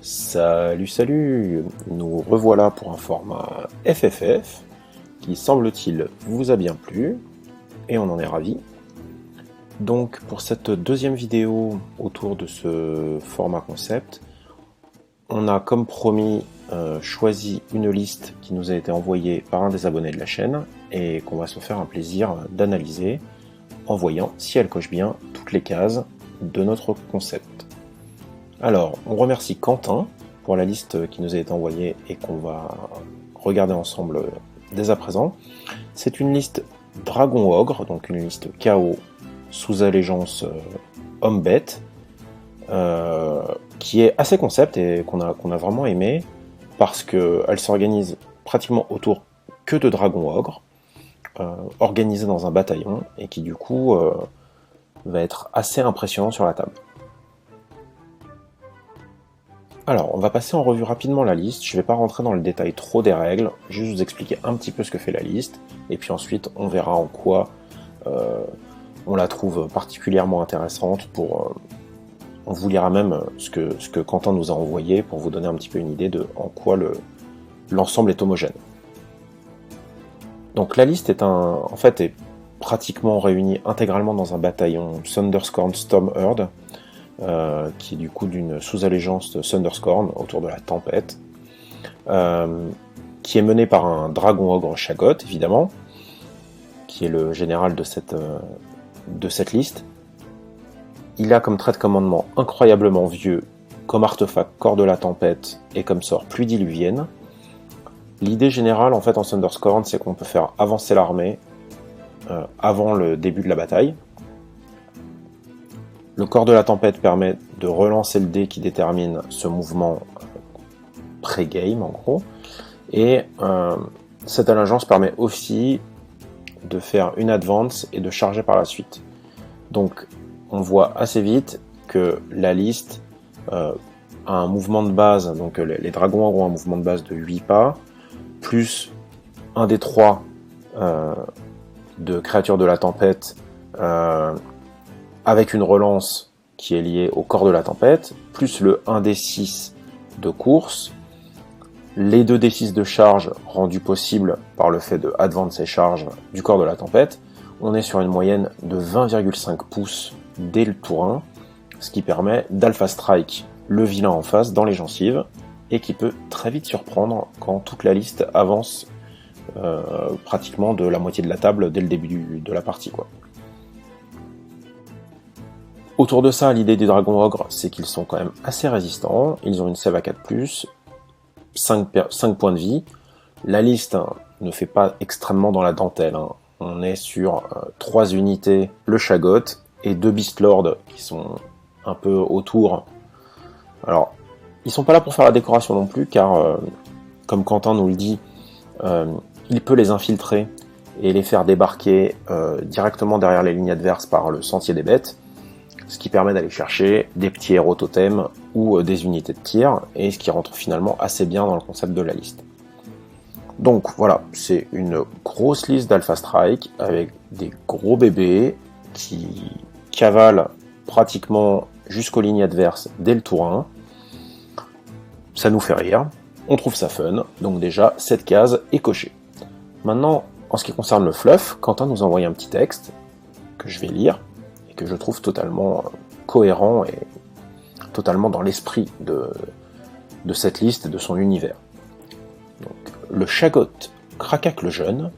Salut, salut! Nous revoilà pour un format FFF qui, semble-t-il, vous a bien plu et on en est ravis. Donc, pour cette deuxième vidéo autour de ce format concept, on a comme promis choisi une liste qui nous a été envoyée par un des abonnés de la chaîne et qu'on va se faire un plaisir d'analyser en voyant si elle coche bien toutes les cases de notre concept. Alors, on remercie Quentin pour la liste qui nous a été envoyée et qu'on va regarder ensemble dès à présent. C'est une liste Dragon Ogre, donc une liste KO sous allégeance homme-bête, qui est assez concept et qu'on a vraiment aimé parce qu'elle s'organise pratiquement autour que de Dragon Ogre, organisée dans un bataillon et qui du coup va être assez impressionnant sur la table. Alors, on va passer en revue rapidement la liste, je ne vais pas rentrer dans le détail trop des règles, juste vous expliquer un petit peu ce que fait la liste, et puis ensuite on verra en quoi on la trouve particulièrement intéressante on vous lira même ce que Quentin nous a envoyé pour vous donner un petit peu une idée de en quoi l'ensemble est homogène. Donc la liste est pratiquement réunie intégralement dans un bataillon Thunderscorn Stormherd, qui est du coup d'une sous-allégeance de Thunderscorn autour de la tempête, qui est mené par un dragon ogre Shaggoth, évidemment, qui est le général de cette liste. Il a comme trait de commandement incroyablement vieux, comme artefact corps de la tempête et comme sort pluie diluvienne. L'idée générale en fait en Thunderscorn, c'est qu'on peut faire avancer l'armée avant le début de la bataille. Le corps de la tempête permet de relancer le dé qui détermine ce mouvement pré-game en gros, et cette allégeance permet aussi de faire une advance et de charger par la suite. Donc on voit assez vite que la liste a un mouvement de base, donc les dragons auront un mouvement de base de 8 pas, plus un des 3 de créatures de la tempête, avec une relance qui est liée au corps de la tempête, plus le 1d6 de course, les 2d6 de charge rendus possibles par le fait de advance et charge du corps de la tempête. On est sur une moyenne de 20,5 pouces dès le tour 1, ce qui permet d'alpha strike le vilain en face dans les gencives, et qui peut très vite surprendre quand toute la liste avance pratiquement de la moitié de la table dès le début de la partie, quoi. Autour de ça, l'idée des dragons ogres, c'est qu'ils sont quand même assez résistants. Ils ont une save à 4+, 5 points de vie. La liste ne fait pas extrêmement dans la dentelle. On est sur 3 unités, le Shaggoth, et 2 Beastlords qui sont un peu autour. Alors, ils sont pas là pour faire la décoration non plus, car, comme Quentin nous le dit, il peut les infiltrer et les faire débarquer directement derrière les lignes adverses par le sentier des bêtes, ce qui permet d'aller chercher des petits héros totems ou des unités de tir, et ce qui rentre finalement assez bien dans le concept de la liste. Donc voilà, c'est une grosse liste d'Alpha Strike avec des gros bébés qui cavalent pratiquement jusqu'aux lignes adverses dès le tour 1. Ça nous fait rire, on trouve ça fun, donc déjà cette case est cochée. Maintenant, en ce qui concerne le fluff, Quentin nous a envoyé un petit texte que je vais lire, que je trouve totalement cohérent et totalement dans l'esprit de cette liste et de son univers. Donc, le Shaggoth Krakak le Jeune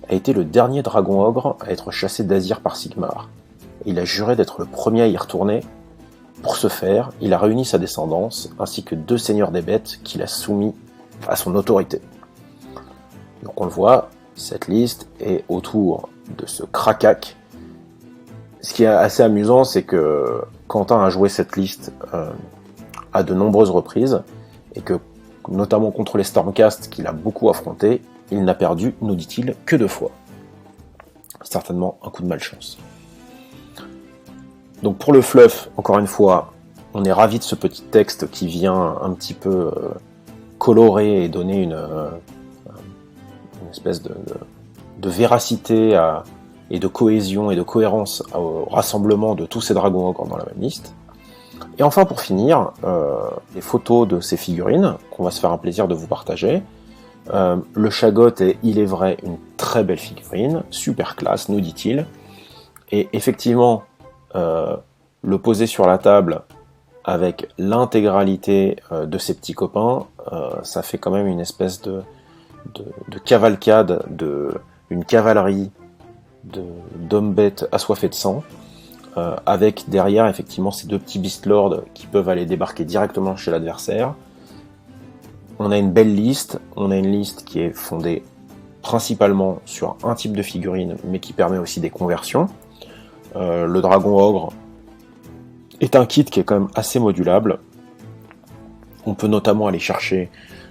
a été le dernier dragon ogre à être chassé d'Azir par Sigmar. Et il a juré d'être le premier à y retourner. Pour ce faire, il a réuni sa descendance ainsi que 2 seigneurs des bêtes qu'il a soumis à son autorité. Donc on le voit, cette liste est autour de ce Krakak. Ce qui est assez amusant, c'est que Quentin a joué cette liste à de nombreuses reprises, et que, notamment contre les Stormcast qu'il a beaucoup affronté, il n'a perdu, nous dit-il, que 2 fois. Certainement un coup de malchance. Donc pour le fluff, encore une fois, on est ravi de ce petit texte qui vient un petit peu colorer et donner une espèce de véracité et de cohésion et de cohérence au rassemblement de tous ces dragons ogres dans la même liste. Et enfin pour finir, les photos de ces figurines qu'on va se faire un plaisir de vous partager. Le Chagot est, il est vrai, une très belle figurine, super classe, nous dit-il. Et effectivement, le poser sur la table avec l'intégralité de ses petits copains, ça fait quand même une espèce de cavalcade, une cavalerie d'hommes bêtes assoiffés de sang, avec derrière effectivement ces deux petits Beast Lords qui peuvent aller débarquer directement chez l'adversaire. On a une belle liste, on a une liste qui est fondée principalement sur un type de figurine, mais qui permet aussi des conversions. Le Dragon Ogre est un kit qui est quand même assez modulable. On peut notamment aller chercher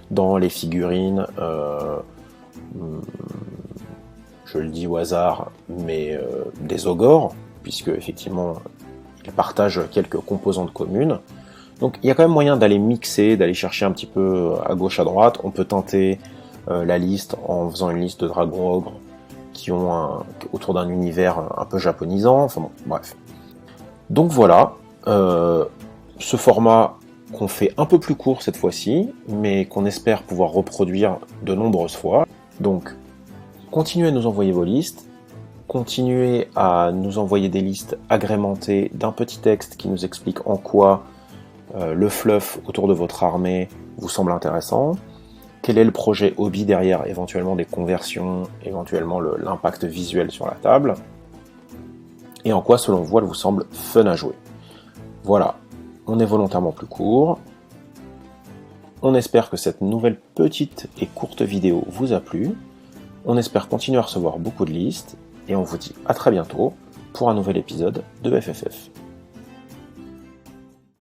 dans les figurines, je le dis au hasard, mais des ogres, puisque effectivement ils partagent quelques composantes communes. Donc il y a quand même moyen d'aller mixer, d'aller chercher un petit peu à gauche à droite. On peut tenter la liste en faisant une liste de dragons ogres qui ont autour d'un univers un peu japonisant. Enfin bon, bref. Donc voilà, ce format qu'on fait un peu plus court cette fois-ci, mais qu'on espère pouvoir reproduire de nombreuses fois. Donc continuez à nous envoyer vos listes. Continuez à nous envoyer des listes agrémentées d'un petit texte qui nous explique en quoi le fluff autour de votre armée vous semble intéressant, quel est le projet hobby derrière, éventuellement des conversions, éventuellement l'impact visuel sur la table, et en quoi selon vous elle vous semble fun à jouer. Voilà, on est volontairement plus court. On espère que cette nouvelle petite et courte vidéo vous a plu. On espère continuer à recevoir beaucoup de listes, et on vous dit à très bientôt pour un nouvel épisode de FFF.